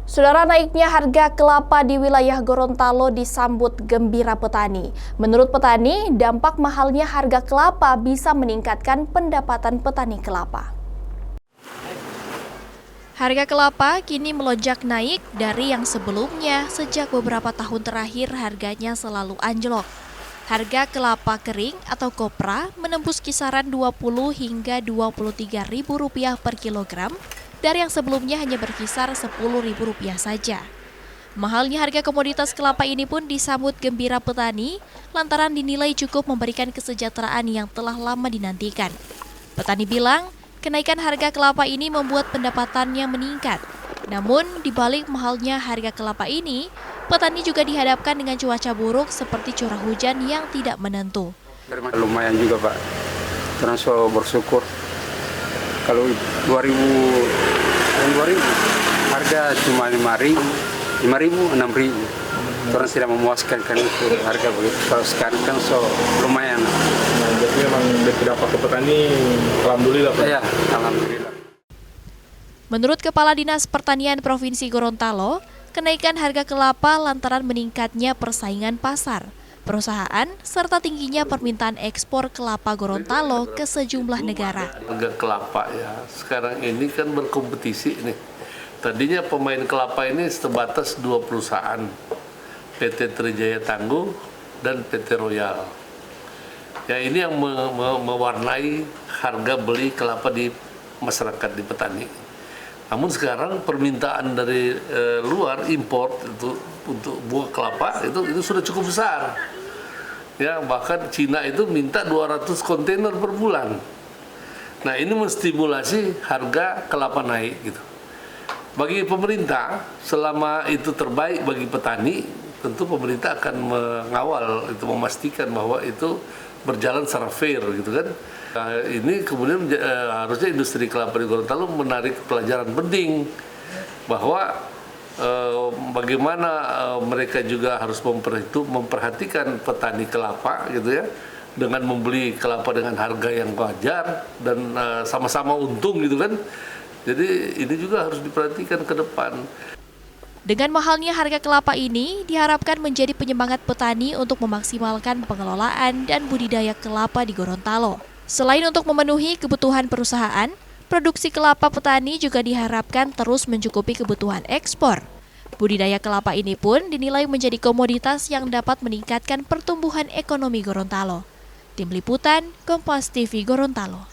Saudara, naiknya harga kelapa di wilayah Gorontalo disambut gembira petani. Menurut petani, dampak mahalnya harga kelapa bisa meningkatkan pendapatan petani kelapa. Harga kelapa kini melonjak naik dari yang sebelumnya. Sejak beberapa tahun terakhir harganya selalu anjlok. Harga kelapa kering atau kopra menembus kisaran Rp20 hingga Rp23.000 per kilogram dari yang sebelumnya hanya berkisar Rp10.000 saja. Mahalnya harga komoditas kelapa ini pun disambut gembira petani lantaran dinilai cukup memberikan kesejahteraan yang telah lama dinantikan. Petani bilang, kenaikan harga kelapa ini membuat pendapatannya meningkat. Namun, di balik mahalnya harga kelapa ini, petani juga dihadapkan dengan cuaca buruk seperti curah hujan yang tidak menentu. Lumayan juga, Pak. Terus bersyukur. Kalau 2000 harga cuma 5.000, 6.000. Orang tidak memuaskan kan itu harga begitu. Kalau sekarang kan lumayan. Nah, jadi memang berdampak ke petani, alhamdulillah, Pak. Ya, alhamdulillah. Menurut Kepala Dinas Pertanian Provinsi Gorontalo, kenaikan harga kelapa lantaran meningkatnya persaingan pasar, perusahaan, serta tingginya permintaan ekspor kelapa Gorontalo ke sejumlah negara. Harga kelapa ya, sekarang ini kan berkompetisi nih. Tadinya pemain kelapa ini sebatas 2 perusahaan, PT Trijaya Tangguh dan PT Royal. Ya, ini yang mewarnai harga beli kelapa di masyarakat, di petani. Namun sekarang permintaan dari luar impor itu untuk buah kelapa itu sudah cukup besar. Ya, bahkan Cina itu minta 200 kontainer per bulan. Nah, ini menstimulasi harga kelapa naik gitu. Bagi pemerintah, selama itu terbaik bagi petani, tentu pemerintah akan mengawal itu, memastikan bahwa itu berjalan secara fair gitu kan. Nah, ini kemudian harusnya industri kelapa di Gorontalo menarik pelajaran penting bahwa bagaimana mereka juga harus memperhatikan petani kelapa gitu ya, dengan membeli kelapa dengan harga yang wajar dan sama-sama untung gitu kan. Jadi ini juga harus diperhatikan ke depan. Dengan mahalnya harga kelapa ini diharapkan menjadi penyemangat petani untuk memaksimalkan pengelolaan dan budidaya kelapa di Gorontalo. Selain untuk memenuhi kebutuhan perusahaan, produksi kelapa petani juga diharapkan terus mencukupi kebutuhan ekspor. Budidaya kelapa ini pun dinilai menjadi komoditas yang dapat meningkatkan pertumbuhan ekonomi Gorontalo. Tim Liputan, Kompas TV Gorontalo.